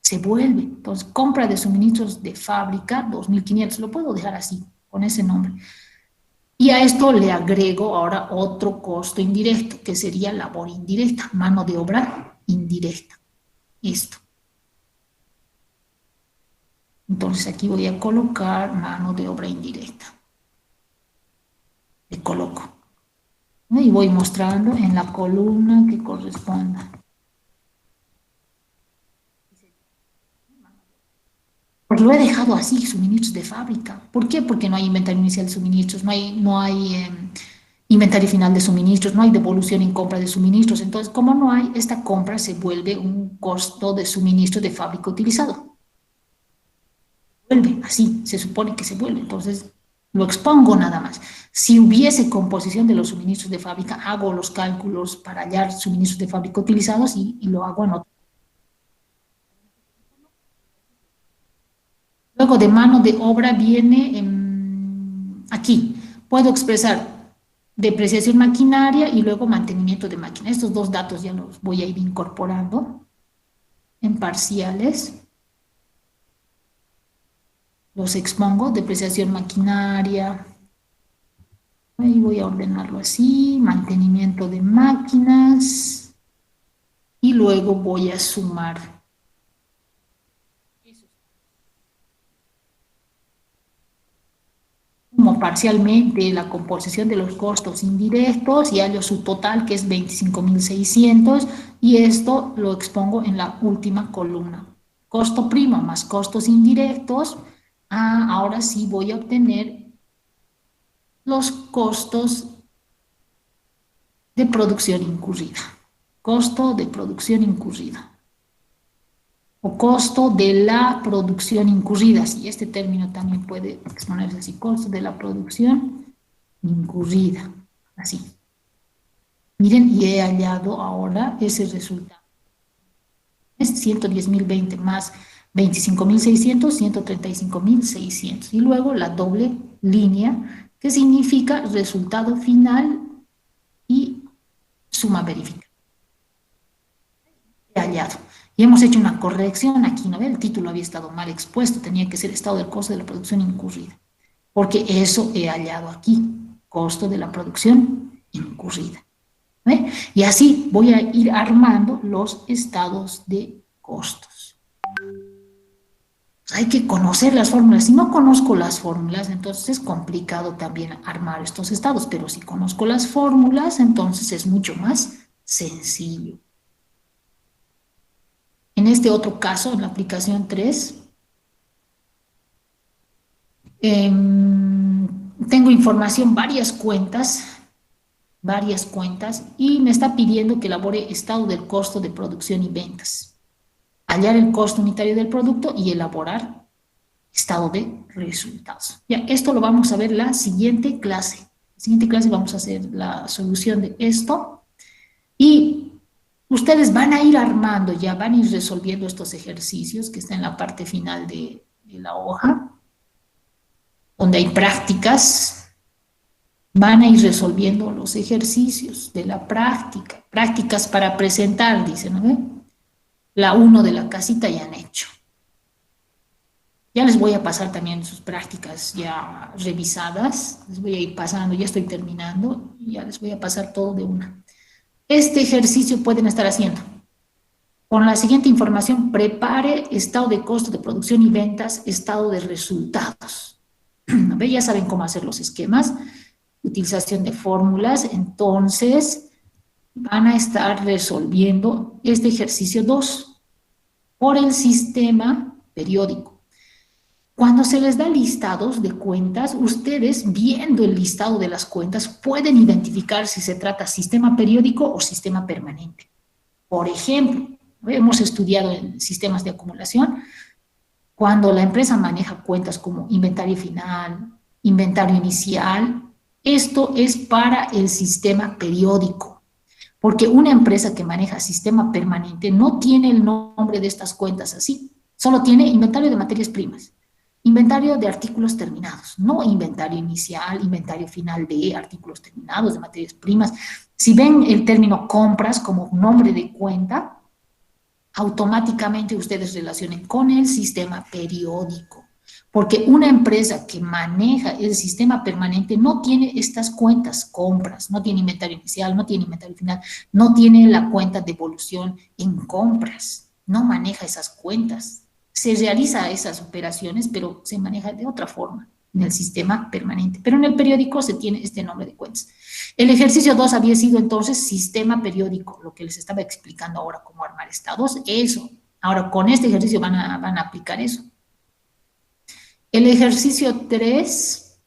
Se vuelve. Entonces, compra de suministros de fábrica, 2.500. Lo puedo dejar así, con ese nombre. Y a esto le agrego ahora otro costo indirecto, que sería labor indirecta, mano de obra indirecta. Esto. Entonces, aquí voy a colocar mano de obra indirecta. Le coloco. Y voy mostrando en la columna que corresponda. Porque lo he dejado así, suministros de fábrica. ¿Por qué? Porque no hay inventario inicial de suministros, no hay inventario final de suministros, no hay devolución en compra de suministros. Entonces, como no hay, esta compra se vuelve un costo de suministro de fábrica utilizado. Vuelve, así, se supone que se vuelve. Entonces, lo expongo nada más. Si hubiese composición de los suministros de fábrica, hago los cálculos para hallar suministros de fábrica utilizados y lo hago en otro. Luego de mano de obra viene aquí. Puedo expresar depreciación maquinaria y luego mantenimiento de máquina. Estos dos datos ya los voy a ir incorporando en parciales. Los expongo, depreciación maquinaria. Ahí voy a ordenarlo así, mantenimiento de máquinas. Y luego voy a sumar como parcialmente la composición de los costos indirectos y hallo su total que es 25.600 y esto lo expongo en la última columna. Costo primo más costos indirectos. Ahora sí voy a obtener los costos de producción incurrida. Costo de producción incurrida. O costo de la producción incurrida. Sí, este término también puede exponerse así, costo de la producción incurrida, así. Miren, y he hallado ahora ese resultado. Es 110.020 más 25.600, 135.600. Y luego la doble línea, que significa resultado final y suma verificada. He hallado. Y hemos hecho una corrección aquí, ¿no ve? El título había estado mal expuesto, tenía que ser estado del costo de la producción incurrida, porque eso he hallado aquí, costo de la producción incurrida. ¿Ve? Y así voy a ir armando los estados de costos. Pues hay que conocer las fórmulas. Si no conozco las fórmulas, entonces es complicado también armar estos estados, pero si conozco las fórmulas, entonces es mucho más sencillo. En este otro caso, en la aplicación 3, tengo información, varias cuentas, y me está pidiendo que elabore estado del costo de producción y ventas. Hallar el costo unitario del producto y elaborar estado de resultados. Ya, esto lo vamos a ver la siguiente clase. La siguiente clase vamos a hacer la solución de esto y ustedes van a ir armando, ya van a ir resolviendo estos ejercicios que están en la parte final de la hoja, donde hay prácticas, van a ir resolviendo los ejercicios de la práctica, prácticas para presentar, dicen, ¿no? La 1 de la casita ya han hecho. Ya les voy a pasar también sus prácticas ya revisadas, les voy a ir pasando, ya estoy terminando, y ya les voy a pasar todo de una. Este ejercicio pueden estar haciendo. Con la siguiente información, prepare estado de costo de producción y ventas, estado de resultados. Ya saben cómo hacer los esquemas, utilización de fórmulas, entonces van a estar resolviendo este ejercicio 2 por el sistema periódico. Cuando se les da listados de cuentas, ustedes, viendo el listado de las cuentas, pueden identificar si se trata de sistema periódico o sistema permanente. Por ejemplo, hemos estudiado en sistemas de acumulación, cuando la empresa maneja cuentas como inventario final, inventario inicial, esto es para el sistema periódico, porque una empresa que maneja sistema permanente no tiene el nombre de estas cuentas así, solo tiene inventario de materias primas, inventario de artículos terminados, no inventario inicial, inventario final de artículos terminados, de materias primas. Si ven el término compras como nombre de cuenta, automáticamente ustedes relacionen con el sistema periódico, porque una empresa que maneja el sistema permanente no tiene estas cuentas, compras, no tiene inventario inicial, no tiene inventario final, no tiene la cuenta de evolución en compras, no maneja esas cuentas. Se realiza esas operaciones, pero se maneja de otra forma en el sistema permanente. Pero en el periódico se tiene este nombre de cuentas. El ejercicio 2 había sido entonces sistema periódico, lo que les estaba explicando ahora cómo armar estados, eso. Ahora con este ejercicio van a aplicar eso. El ejercicio 3,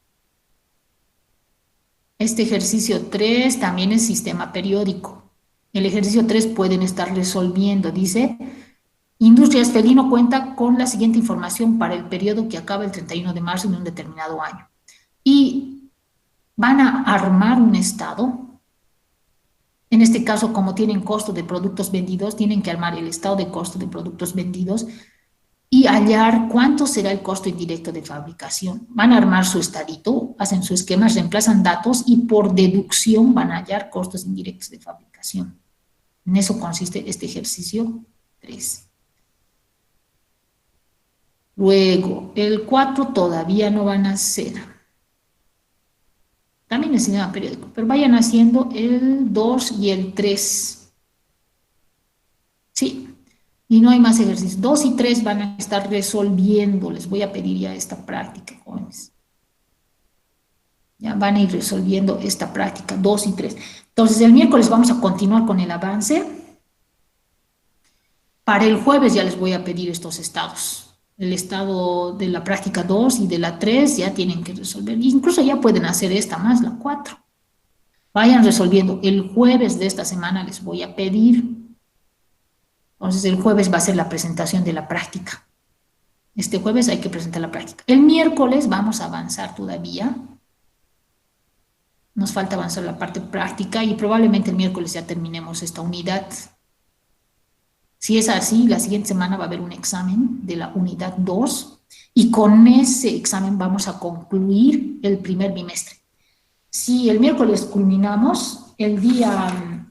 este ejercicio 3 también es sistema periódico. El ejercicio 3 pueden estar resolviendo, dice, Industrias Felino cuenta con la siguiente información para el periodo que acaba el 31 de marzo de un determinado año. Y van a armar un estado. En este caso, como tienen costo de productos vendidos, tienen que armar el estado de costo de productos vendidos y hallar cuánto será el costo indirecto de fabricación. Van a armar su estadito, hacen su esquema, reemplazan datos y por deducción van a hallar costos indirectos de fabricación. En eso consiste este ejercicio 3. Luego, el 4 todavía no van a hacer. También es sistema periódico, pero vayan haciendo el 2 y el 3. Sí, y no hay más ejercicios. 2 y 3 van a estar resolviendo. Les voy a pedir ya esta práctica, jóvenes. Ya van a ir resolviendo esta práctica, 2 y 3. Entonces, el miércoles vamos a continuar con el avance. Para el jueves ya les voy a pedir estos estados. El estado de la práctica 2 y de la 3 ya tienen que resolver. Incluso ya pueden hacer esta más, la 4. Vayan resolviendo. El jueves de esta semana les voy a pedir. Entonces el jueves va a ser la presentación de la práctica. Este jueves hay que presentar la práctica. El miércoles vamos a avanzar todavía. Nos falta avanzar la parte práctica y probablemente el miércoles ya terminemos esta unidad. Si es así, la siguiente semana va a haber un examen de la unidad 2 y con ese examen vamos a concluir el primer bimestre. Si el miércoles culminamos, el día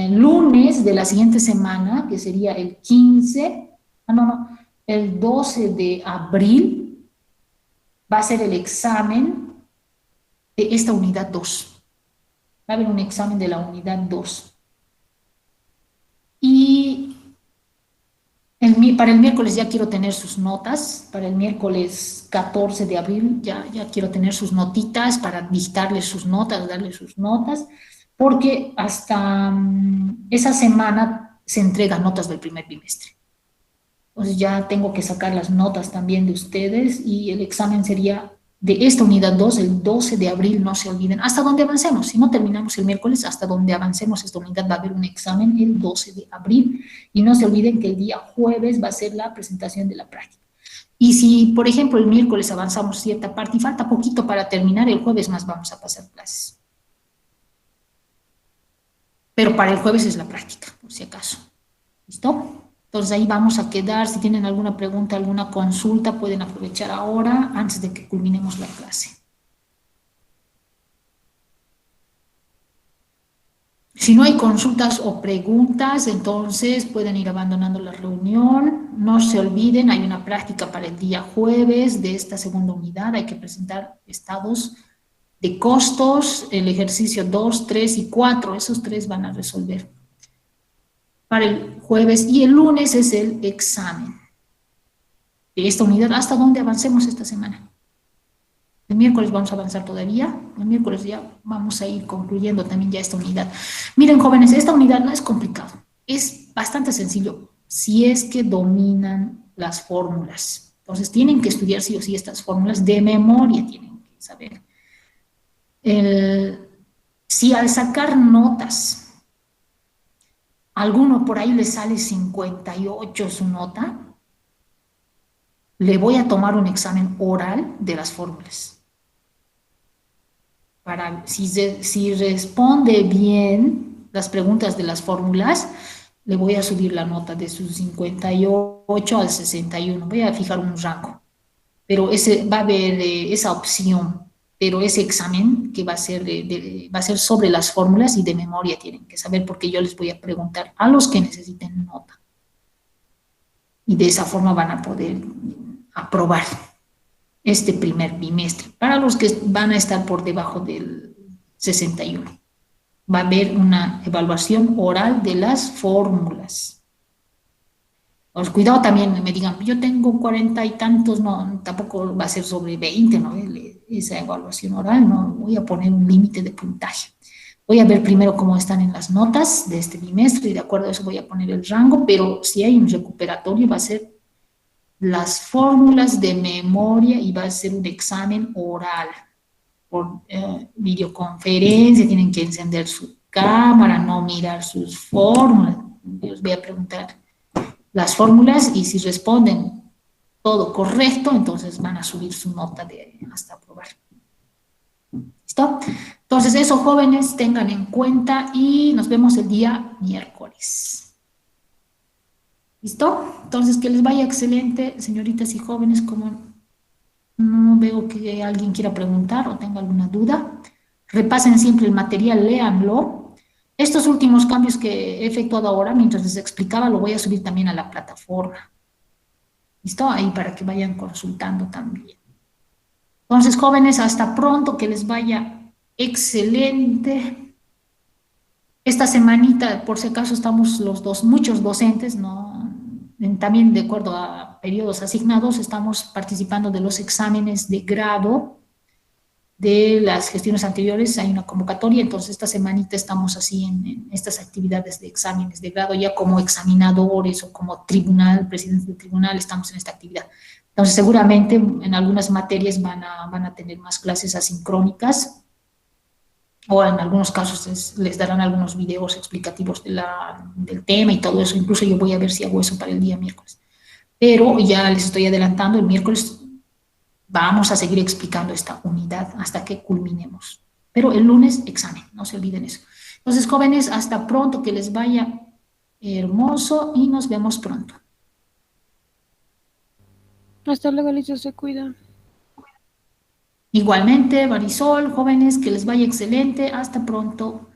lunes de la siguiente semana, que sería el 15, el 12 de abril, va a ser el examen de esta unidad 2. Va a haber un examen de la unidad 2. Y para el miércoles ya quiero tener sus notas, para el miércoles 14 de abril ya quiero tener sus notitas para dictarles sus notas, darles sus notas, porque hasta esa semana se entregan notas del primer bimestre. Entonces ya tengo que sacar las notas también de ustedes y el examen sería de esta unidad 2, el 12 de abril, no se olviden, hasta donde avancemos, si no terminamos el miércoles, hasta donde avancemos esta unidad va a haber un examen el 12 de abril, y no se olviden que el día jueves va a ser la presentación de la práctica. Y si, por ejemplo, el miércoles avanzamos cierta parte y falta poquito para terminar, el jueves más vamos a pasar clases. Pero para el jueves es la práctica, por si acaso. ¿Listo? Entonces ahí vamos a quedar. Si tienen alguna pregunta, alguna consulta, pueden aprovechar ahora antes de que culminemos la clase. Si no hay consultas o preguntas, entonces pueden ir abandonando la reunión. No se olviden, hay una práctica para el día jueves de esta segunda unidad. Hay que presentar estados de costos, el ejercicio 2, 3 y 4. Esos tres van a resolver para el jueves. Y el lunes es el examen de esta unidad. ¿Hasta dónde avancemos esta semana? El miércoles vamos a avanzar todavía. El miércoles ya vamos a ir concluyendo también ya esta unidad. Miren, jóvenes, esta unidad no es complicado. Es bastante sencillo si es que dominan las fórmulas. Entonces, tienen que estudiar sí o sí estas fórmulas de memoria, tienen que saber. Si al sacar notas, alguno por ahí le sale 58 su nota, le voy a tomar un examen oral de las fórmulas. Para, si responde bien las preguntas de las fórmulas, le voy a subir la nota de sus 58 al 61. Voy a fijar un rango. Pero va a haber esa opción. Pero ese examen que va a ser, va a ser sobre las fórmulas y de memoria tienen que saber, porque yo les voy a preguntar a los que necesiten nota. Y de esa forma van a poder aprobar este primer bimestre. Para los que van a estar por debajo del 61, va a haber una evaluación oral de las fórmulas. Os cuidado también, me digan, yo tengo 40 y tantos, no, tampoco va a ser sobre 20, ¿no? Esa evaluación oral, no voy a poner un límite de puntaje. Voy a ver primero cómo están en las notas de este bimestre y de acuerdo a eso voy a poner el rango, pero si hay un recuperatorio va a ser las fórmulas de memoria y va a ser un examen oral por videoconferencia, tienen que encender su cámara, no mirar sus fórmulas. Yo les voy a preguntar las fórmulas y si responden todo correcto, entonces van a subir su nota de hasta aprobar. ¿Listo? Entonces eso, jóvenes, tengan en cuenta y nos vemos el día miércoles. ¿Listo? Entonces que les vaya excelente, señoritas y jóvenes, como no veo que alguien quiera preguntar o tenga alguna duda. Repasen siempre el material, léanlo. Estos últimos cambios que he efectuado ahora, mientras les explicaba, lo voy a subir también a la plataforma. ¿Listo? Ahí para que vayan consultando también. Entonces, jóvenes, hasta pronto, que les vaya excelente. Esta semanita, por si acaso, estamos los dos, muchos docentes, ¿no? También de acuerdo a periodos asignados, estamos participando de los exámenes de grado de las gestiones anteriores. Hay una convocatoria, entonces esta semanita estamos así en estas actividades de exámenes de grado, ya como examinadores o como tribunal, presidente del tribunal, estamos en esta actividad. Entonces seguramente en algunas materias van a tener más clases asincrónicas, o en algunos casos les darán algunos videos explicativos del tema y todo eso. Incluso yo voy a ver si hago eso para el día miércoles. Pero ya les estoy adelantando, el miércoles vamos a seguir explicando esta unidad hasta que culminemos. Pero el lunes, examen, no se olviden eso. Entonces, jóvenes, hasta pronto, que les vaya hermoso y nos vemos pronto. Hasta luego, Alicia, se cuida. Igualmente, Marisol, jóvenes, que les vaya excelente. Hasta pronto.